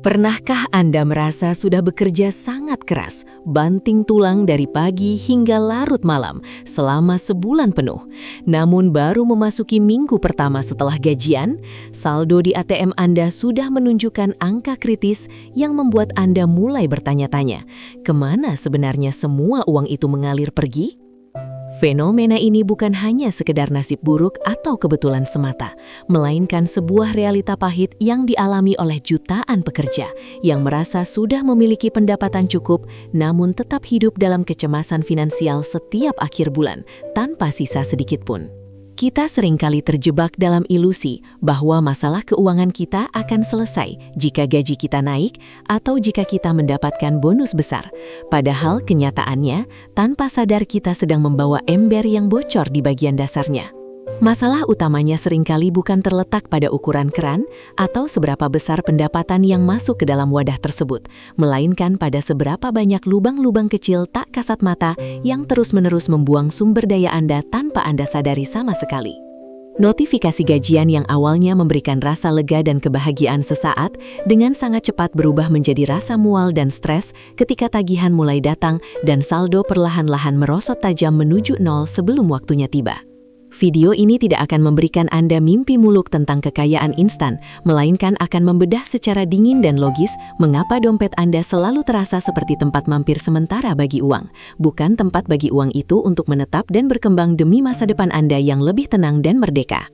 Pernahkah Anda merasa sudah bekerja sangat keras, banting tulang dari pagi hingga larut malam selama sebulan penuh? Namun baru memasuki minggu pertama setelah gajian, saldo di ATM Anda sudah menunjukkan angka kritis yang membuat Anda mulai bertanya-tanya, kemana sebenarnya semua uang itu mengalir pergi? Fenomena ini bukan hanya sekedar nasib buruk atau kebetulan semata, melainkan sebuah realita pahit yang dialami oleh jutaan pekerja yang merasa sudah memiliki pendapatan cukup namun tetap hidup dalam kecemasan finansial setiap akhir bulan tanpa sisa sedikit pun. Kita seringkali terjebak dalam ilusi bahwa masalah keuangan kita akan selesai jika gaji kita naik atau jika kita mendapatkan bonus besar. Padahal kenyataannya, tanpa sadar kita sedang membawa ember yang bocor di bagian dasarnya. Masalah utamanya seringkali bukan terletak pada ukuran keran atau seberapa besar pendapatan yang masuk ke dalam wadah tersebut, melainkan pada seberapa banyak lubang-lubang kecil tak kasat mata yang terus-menerus membuang sumber daya Anda tanpa Anda sadari sama sekali. Notifikasi gajian yang awalnya memberikan rasa lega dan kebahagiaan sesaat, dengan sangat cepat berubah menjadi rasa mual dan stres ketika tagihan mulai datang dan saldo perlahan-lahan merosot tajam menuju nol sebelum waktunya tiba. Video ini tidak akan memberikan Anda mimpi muluk tentang kekayaan instan, melainkan akan membedah secara dingin dan logis mengapa dompet Anda selalu terasa seperti tempat mampir sementara bagi uang, bukan tempat bagi uang itu untuk menetap dan berkembang demi masa depan Anda yang lebih tenang dan merdeka.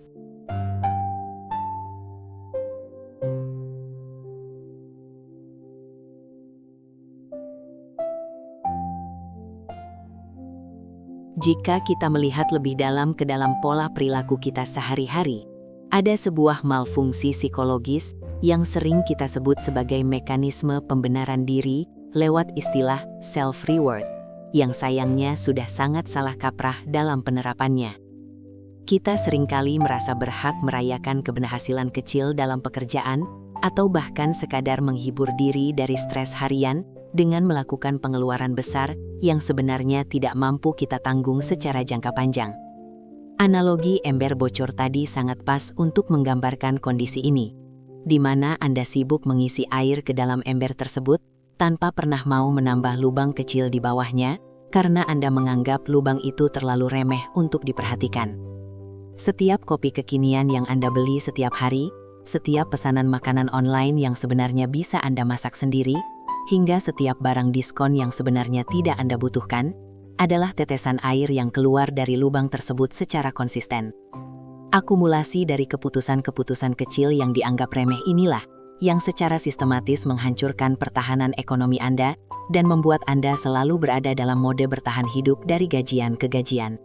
Jika kita melihat lebih dalam ke dalam pola perilaku kita sehari-hari, ada sebuah malfungsi psikologis yang sering kita sebut sebagai mekanisme pembenaran diri lewat istilah self-reward, yang sayangnya sudah sangat salah kaprah dalam penerapannya. Kita seringkali merasa berhak merayakan keberhasilan kecil dalam pekerjaan atau bahkan sekadar menghibur diri dari stres harian dengan melakukan pengeluaran besar yang sebenarnya tidak mampu kita tanggung secara jangka panjang. Analogi ember bocor tadi sangat pas untuk menggambarkan kondisi ini, di mana Anda sibuk mengisi air ke dalam ember tersebut tanpa pernah mau menambah lubang kecil di bawahnya karena Anda menganggap lubang itu terlalu remeh untuk diperhatikan. Setiap kopi kekinian yang Anda beli setiap hari, setiap pesanan makanan online yang sebenarnya bisa Anda masak sendiri, hingga setiap barang diskon yang sebenarnya tidak Anda butuhkan, adalah tetesan air yang keluar dari lubang tersebut secara konsisten. Akumulasi dari keputusan-keputusan kecil yang dianggap remeh inilah yang secara sistematis menghancurkan pertahanan ekonomi Anda dan membuat Anda selalu berada dalam mode bertahan hidup dari gajian ke gajian.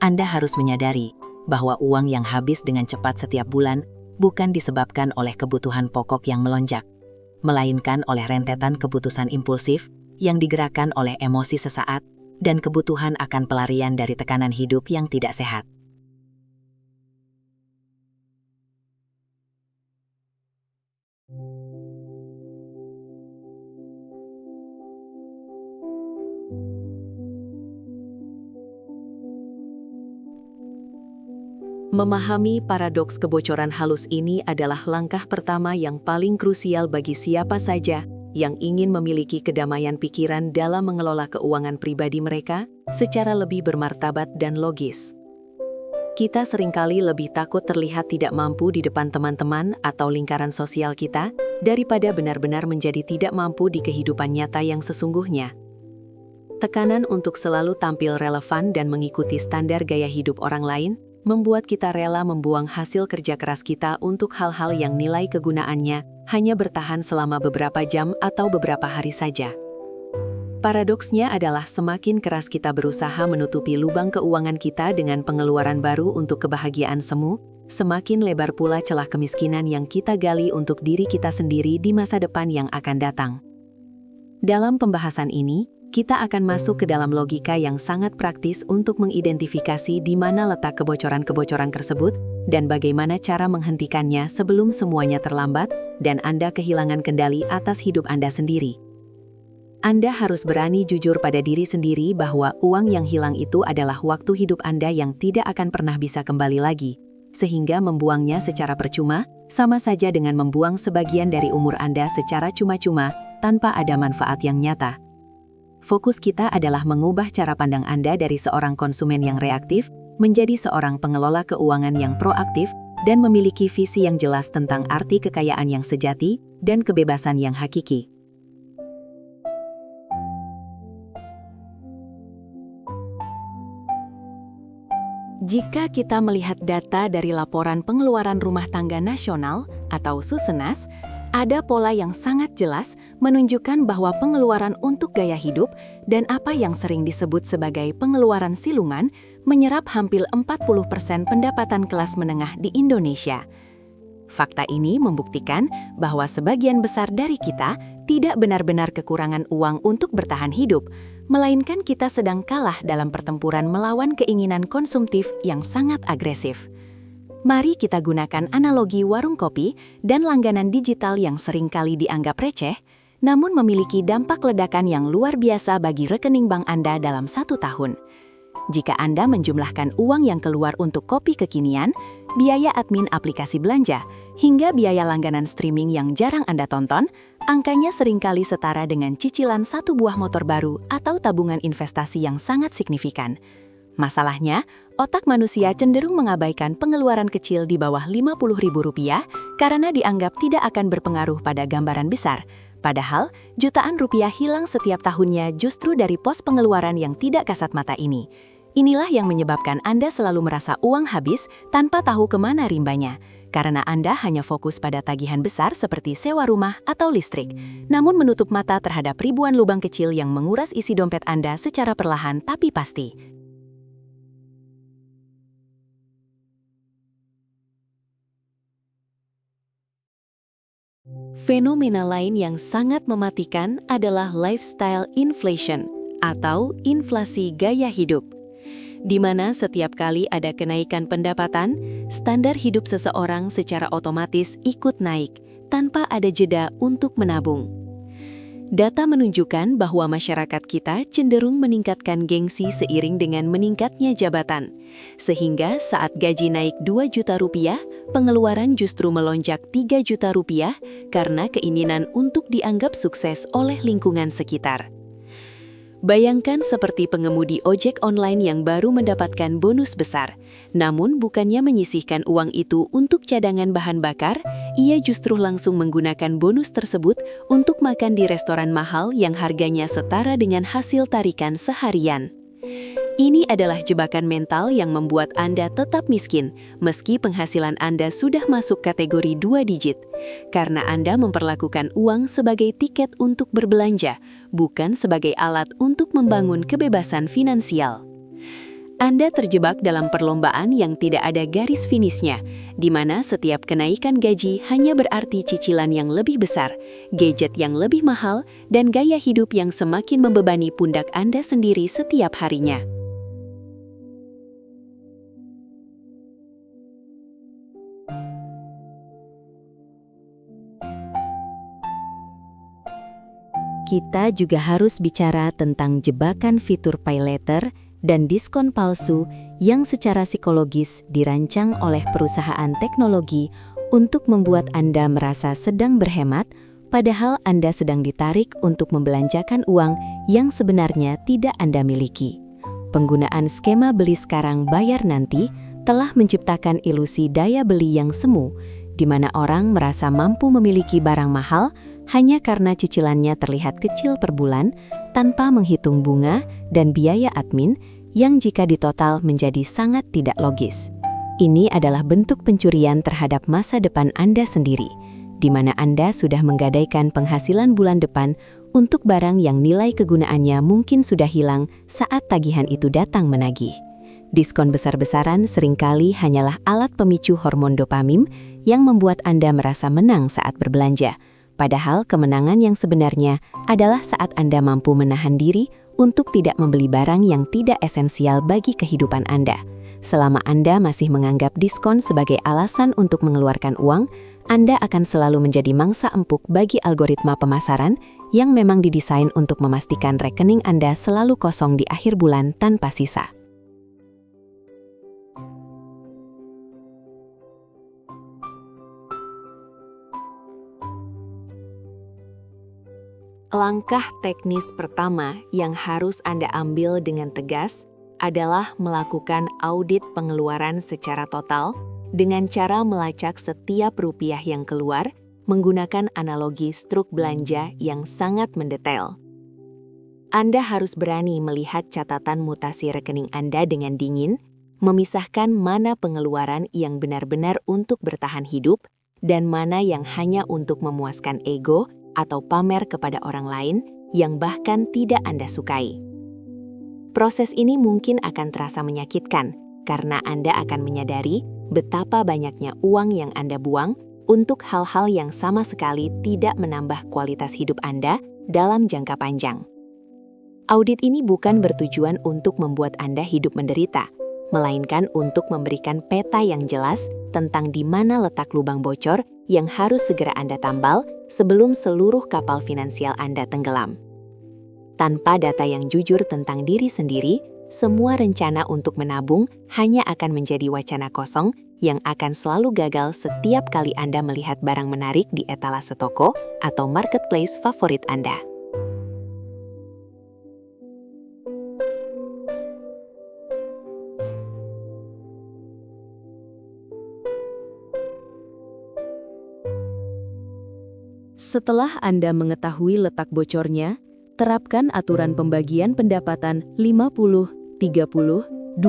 Anda harus menyadari bahwa uang yang habis dengan cepat setiap bulan bukan disebabkan oleh kebutuhan pokok yang melonjak, melainkan oleh rentetan keputusan impulsif yang digerakkan oleh emosi sesaat dan kebutuhan akan pelarian dari tekanan hidup yang tidak sehat. Memahami paradoks kebocoran halus ini adalah langkah pertama yang paling krusial bagi siapa saja yang ingin memiliki kedamaian pikiran dalam mengelola keuangan pribadi mereka secara lebih bermartabat dan logis. Kita seringkali lebih takut terlihat tidak mampu di depan teman-teman atau lingkaran sosial kita daripada benar-benar menjadi tidak mampu di kehidupan nyata yang sesungguhnya. Tekanan untuk selalu tampil relevan dan mengikuti standar gaya hidup orang lain membuat kita rela membuang hasil kerja keras kita untuk hal-hal yang nilai kegunaannya hanya bertahan selama beberapa jam atau beberapa hari saja. Paradoksnya adalah semakin keras kita berusaha menutupi lubang keuangan kita dengan pengeluaran baru untuk kebahagiaan semu, semakin lebar pula celah kemiskinan yang kita gali untuk diri kita sendiri di masa depan yang akan datang. Dalam pembahasan ini, kita akan masuk ke dalam logika yang sangat praktis untuk mengidentifikasi di mana letak kebocoran-kebocoran tersebut dan bagaimana cara menghentikannya sebelum semuanya terlambat dan Anda kehilangan kendali atas hidup Anda sendiri. Anda harus berani jujur pada diri sendiri bahwa uang yang hilang itu adalah waktu hidup Anda yang tidak akan pernah bisa kembali lagi, sehingga membuangnya secara percuma sama saja dengan membuang sebagian dari umur Anda secara cuma-cuma tanpa ada manfaat yang nyata. Fokus kita adalah mengubah cara pandang Anda dari seorang konsumen yang reaktif menjadi seorang pengelola keuangan yang proaktif dan memiliki visi yang jelas tentang arti kekayaan yang sejati dan kebebasan yang hakiki. Jika kita melihat data dari Laporan Pengeluaran Rumah Tangga Nasional atau Susenas, ada pola yang sangat jelas menunjukkan bahwa pengeluaran untuk gaya hidup dan apa yang sering disebut sebagai pengeluaran silungan menyerap hampir 40% pendapatan kelas menengah di Indonesia. Fakta ini membuktikan bahwa sebagian besar dari kita tidak benar-benar kekurangan uang untuk bertahan hidup, melainkan kita sedang kalah dalam pertempuran melawan keinginan konsumtif yang sangat agresif. Mari kita gunakan analogi warung kopi dan langganan digital yang seringkali dianggap receh, namun memiliki dampak ledakan yang luar biasa bagi rekening bank Anda dalam 1 tahun. Jika Anda menjumlahkan uang yang keluar untuk kopi kekinian, biaya admin aplikasi belanja, hingga biaya langganan streaming yang jarang Anda tonton, angkanya seringkali setara dengan cicilan 1 buah motor baru atau tabungan investasi yang sangat signifikan. Masalahnya, otak manusia cenderung mengabaikan pengeluaran kecil di bawah Rp50.000 karena dianggap tidak akan berpengaruh pada gambaran besar. Padahal, jutaan rupiah hilang setiap tahunnya justru dari pos pengeluaran yang tidak kasat mata ini. Inilah yang menyebabkan Anda selalu merasa uang habis tanpa tahu kemana rimbanya, karena Anda hanya fokus pada tagihan besar seperti sewa rumah atau listrik, namun menutup mata terhadap ribuan lubang kecil yang menguras isi dompet Anda secara perlahan tapi pasti. Fenomena lain yang sangat mematikan adalah lifestyle inflation atau inflasi gaya hidup, di mana setiap kali ada kenaikan pendapatan, standar hidup seseorang secara otomatis ikut naik tanpa ada jeda untuk menabung. Data menunjukkan bahwa masyarakat kita cenderung meningkatkan gengsi seiring dengan meningkatnya jabatan, sehingga saat gaji naik 2 juta rupiah, pengeluaran justru melonjak 3 juta rupiah karena keinginan untuk dianggap sukses oleh lingkungan sekitar. Bayangkan seperti pengemudi ojek online yang baru mendapatkan bonus besar, namun bukannya menyisihkan uang itu untuk cadangan bahan bakar, ia justru langsung menggunakan bonus tersebut untuk makan di restoran mahal yang harganya setara dengan hasil tarikan seharian. Ini adalah jebakan mental yang membuat Anda tetap miskin, meski penghasilan Anda sudah masuk kategori 2 digit, karena Anda memperlakukan uang sebagai tiket untuk berbelanja, bukan sebagai alat untuk membangun kebebasan finansial. Anda terjebak dalam perlombaan yang tidak ada garis finishnya, di mana setiap kenaikan gaji hanya berarti cicilan yang lebih besar, gadget yang lebih mahal, dan gaya hidup yang semakin membebani pundak Anda sendiri setiap harinya. Kita juga harus bicara tentang jebakan fitur pay later dan diskon palsu yang secara psikologis dirancang oleh perusahaan teknologi untuk membuat Anda merasa sedang berhemat, padahal Anda sedang ditarik untuk membelanjakan uang yang sebenarnya tidak Anda miliki. Penggunaan skema beli sekarang bayar nanti telah menciptakan ilusi daya beli yang semu, di mana orang merasa mampu memiliki barang mahal hanya karena cicilannya terlihat kecil per bulan tanpa menghitung bunga dan biaya admin yang jika ditotal menjadi sangat tidak logis. Ini adalah bentuk pencurian terhadap masa depan Anda sendiri, di mana Anda sudah menggadaikan penghasilan bulan depan untuk barang yang nilai kegunaannya mungkin sudah hilang saat tagihan itu datang menagih. Diskon besar-besaran seringkali hanyalah alat pemicu hormon dopamin yang membuat Anda merasa menang saat berbelanja. Padahal kemenangan yang sebenarnya adalah saat Anda mampu menahan diri untuk tidak membeli barang yang tidak esensial bagi kehidupan Anda. Selama Anda masih menganggap diskon sebagai alasan untuk mengeluarkan uang, Anda akan selalu menjadi mangsa empuk bagi algoritma pemasaran yang memang didesain untuk memastikan rekening Anda selalu kosong di akhir bulan tanpa sisa. Langkah teknis pertama yang harus Anda ambil dengan tegas adalah melakukan audit pengeluaran secara total dengan cara melacak setiap rupiah yang keluar menggunakan analogi struk belanja yang sangat mendetail. Anda harus berani melihat catatan mutasi rekening Anda dengan dingin, memisahkan mana pengeluaran yang benar-benar untuk bertahan hidup dan mana yang hanya untuk memuaskan ego atau pamer kepada orang lain yang bahkan tidak Anda sukai. Proses ini mungkin akan terasa menyakitkan karena Anda akan menyadari betapa banyaknya uang yang Anda buang untuk hal-hal yang sama sekali tidak menambah kualitas hidup Anda dalam jangka panjang. Audit ini bukan bertujuan untuk membuat Anda hidup menderita, melainkan untuk memberikan peta yang jelas tentang di mana letak lubang bocor yang harus segera Anda tambal sebelum seluruh kapal finansial Anda tenggelam. Tanpa data yang jujur tentang diri sendiri, semua rencana untuk menabung hanya akan menjadi wacana kosong yang akan selalu gagal setiap kali Anda melihat barang menarik di etalase toko atau marketplace favorit Anda. Setelah Anda mengetahui letak bocornya, terapkan aturan pembagian pendapatan 50-30-20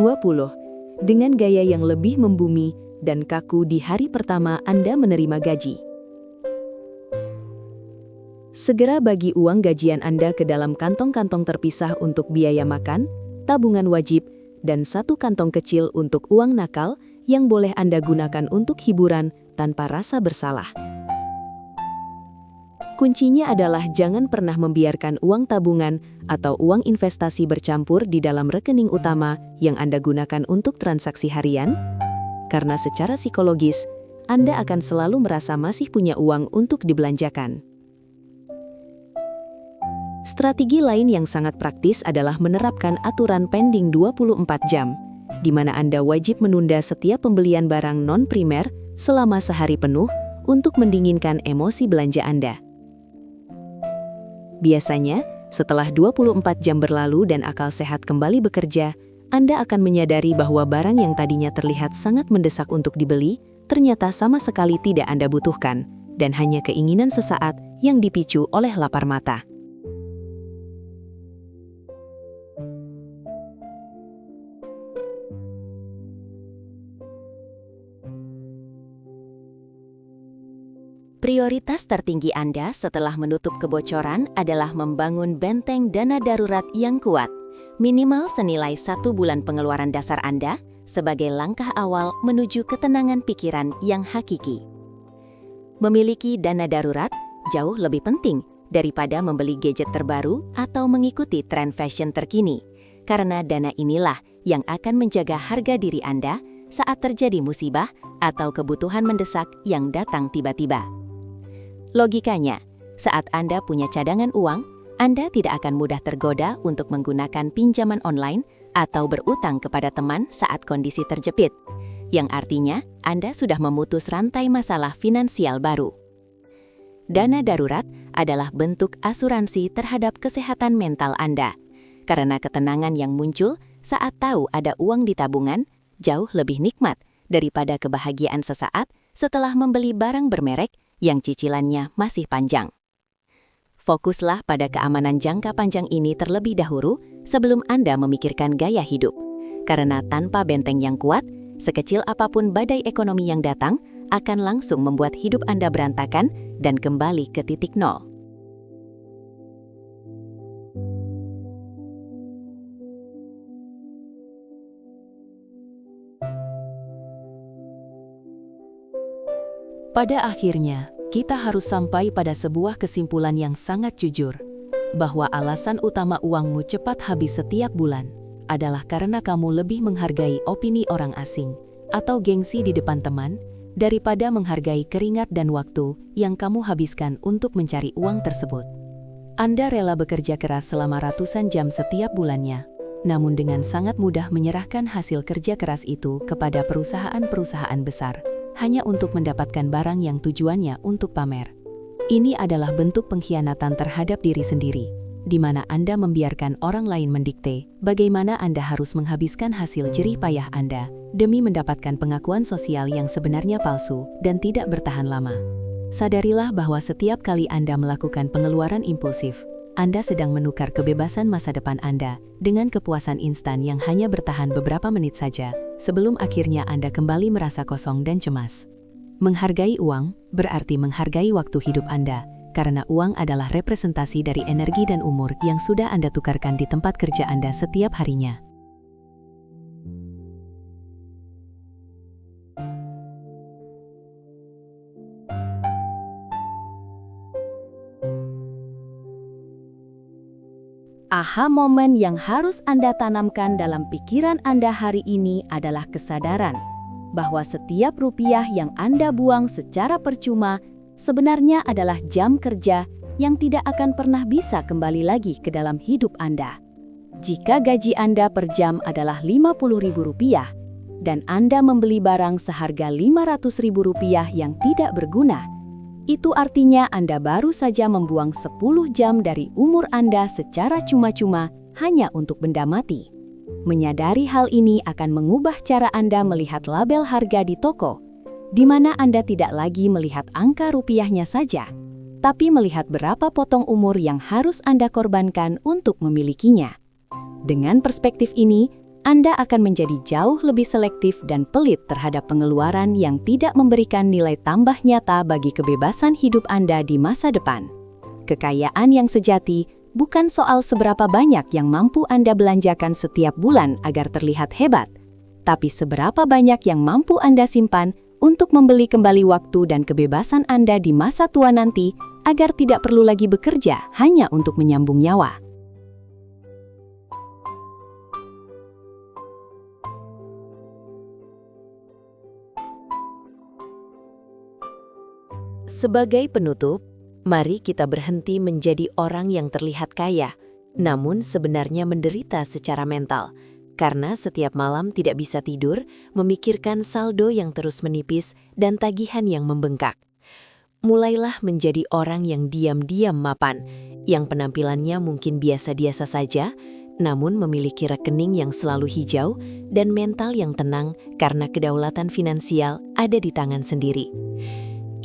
dengan gaya yang lebih membumi dan kaku di hari pertama Anda menerima gaji. Segera bagi uang gajian Anda ke dalam kantong-kantong terpisah untuk biaya makan, tabungan wajib, dan satu kantong kecil untuk uang nakal yang boleh Anda gunakan untuk hiburan tanpa rasa bersalah. Kuncinya adalah jangan pernah membiarkan uang tabungan atau uang investasi bercampur di dalam rekening utama yang Anda gunakan untuk transaksi harian, karena secara psikologis, Anda akan selalu merasa masih punya uang untuk dibelanjakan. Strategi lain yang sangat praktis adalah menerapkan aturan pending 24 jam, di mana Anda wajib menunda setiap pembelian barang non-primer selama sehari penuh untuk mendinginkan emosi belanja Anda. Biasanya, setelah 24 jam berlalu dan akal sehat kembali bekerja, Anda akan menyadari bahwa barang yang tadinya terlihat sangat mendesak untuk dibeli, ternyata sama sekali tidak Anda butuhkan, dan hanya keinginan sesaat yang dipicu oleh lapar mata. Prioritas tertinggi Anda setelah menutup kebocoran adalah membangun benteng dana darurat yang kuat, minimal senilai 1 bulan pengeluaran dasar Anda sebagai langkah awal menuju ketenangan pikiran yang hakiki. Memiliki dana darurat jauh lebih penting daripada membeli gadget terbaru atau mengikuti tren fashion terkini, karena dana inilah yang akan menjaga harga diri Anda saat terjadi musibah atau kebutuhan mendesak yang datang tiba-tiba. Logikanya, saat Anda punya cadangan uang, Anda tidak akan mudah tergoda untuk menggunakan pinjaman online atau berutang kepada teman saat kondisi terjepit, yang artinya Anda sudah memutus rantai masalah finansial baru. Dana darurat adalah bentuk asuransi terhadap kesehatan mental Anda, karena ketenangan yang muncul saat tahu ada uang di tabungan jauh lebih nikmat daripada kebahagiaan sesaat setelah membeli barang bermerek yang cicilannya masih panjang. Fokuslah pada keamanan jangka panjang ini terlebih dahulu sebelum Anda memikirkan gaya hidup. Karena tanpa benteng yang kuat, sekecil apapun badai ekonomi yang datang akan langsung membuat hidup Anda berantakan dan kembali ke titik nol. Pada akhirnya, kita harus sampai pada sebuah kesimpulan yang sangat jujur, bahwa alasan utama uangmu cepat habis setiap bulan adalah karena kamu lebih menghargai opini orang asing atau gengsi di depan teman daripada menghargai keringat dan waktu yang kamu habiskan untuk mencari uang tersebut. Anda rela bekerja keras selama ratusan jam setiap bulannya, namun dengan sangat mudah menyerahkan hasil kerja keras itu kepada perusahaan-perusahaan besar, hanya untuk mendapatkan barang yang tujuannya untuk pamer. Ini adalah bentuk pengkhianatan terhadap diri sendiri, di mana Anda membiarkan orang lain mendikte bagaimana Anda harus menghabiskan hasil jerih payah Anda demi mendapatkan pengakuan sosial yang sebenarnya palsu dan tidak bertahan lama. Sadarilah bahwa setiap kali Anda melakukan pengeluaran impulsif, Anda sedang menukar kebebasan masa depan Anda dengan kepuasan instan yang hanya bertahan beberapa menit saja, sebelum akhirnya Anda kembali merasa kosong dan cemas. Menghargai uang berarti menghargai waktu hidup Anda, karena uang adalah representasi dari energi dan umur yang sudah Anda tukarkan di tempat kerja Anda setiap harinya. Aha momen yang harus Anda tanamkan dalam pikiran Anda hari ini adalah kesadaran bahwa setiap rupiah yang Anda buang secara percuma sebenarnya adalah jam kerja yang tidak akan pernah bisa kembali lagi ke dalam hidup Anda. Jika gaji Anda per jam adalah Rp50.000 dan Anda membeli barang seharga Rp500.000 yang tidak berguna, itu artinya Anda baru saja membuang 10 jam dari umur Anda secara cuma-cuma hanya untuk benda mati. Menyadari hal ini akan mengubah cara Anda melihat label harga di toko, di mana Anda tidak lagi melihat angka rupiahnya saja, tapi melihat berapa potong umur yang harus Anda korbankan untuk memilikinya. Dengan perspektif ini, Anda akan menjadi jauh lebih selektif dan pelit terhadap pengeluaran yang tidak memberikan nilai tambah nyata bagi kebebasan hidup Anda di masa depan. Kekayaan yang sejati bukan soal seberapa banyak yang mampu Anda belanjakan setiap bulan agar terlihat hebat, tapi seberapa banyak yang mampu Anda simpan untuk membeli kembali waktu dan kebebasan Anda di masa tua nanti agar tidak perlu lagi bekerja hanya untuk menyambung nyawa. Sebagai penutup, mari kita berhenti menjadi orang yang terlihat kaya, namun sebenarnya menderita secara mental, karena setiap malam tidak bisa tidur, memikirkan saldo yang terus menipis dan tagihan yang membengkak. Mulailah menjadi orang yang diam-diam mapan, yang penampilannya mungkin biasa-biasa saja, namun memiliki rekening yang selalu hijau dan mental yang tenang karena kedaulatan finansial ada di tangan sendiri.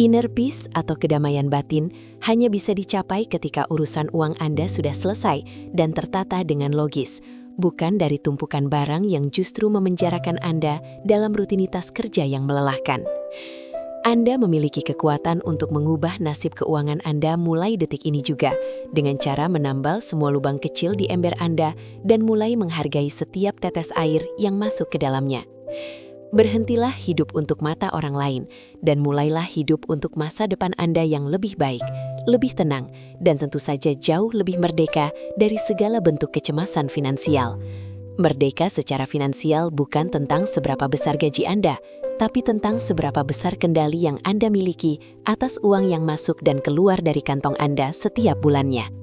Inner peace atau kedamaian batin hanya bisa dicapai ketika urusan uang Anda sudah selesai dan tertata dengan logis, bukan dari tumpukan barang yang justru memenjarakan Anda dalam rutinitas kerja yang melelahkan. Anda memiliki kekuatan untuk mengubah nasib keuangan Anda mulai detik ini juga, dengan cara menambal semua lubang kecil di ember Anda dan mulai menghargai setiap tetes air yang masuk ke dalamnya. Berhentilah hidup untuk mata orang lain, dan mulailah hidup untuk masa depan Anda yang lebih baik, lebih tenang, dan tentu saja jauh lebih merdeka dari segala bentuk kecemasan finansial. Merdeka secara finansial bukan tentang seberapa besar gaji Anda, tapi tentang seberapa besar kendali yang Anda miliki atas uang yang masuk dan keluar dari kantong Anda setiap bulannya.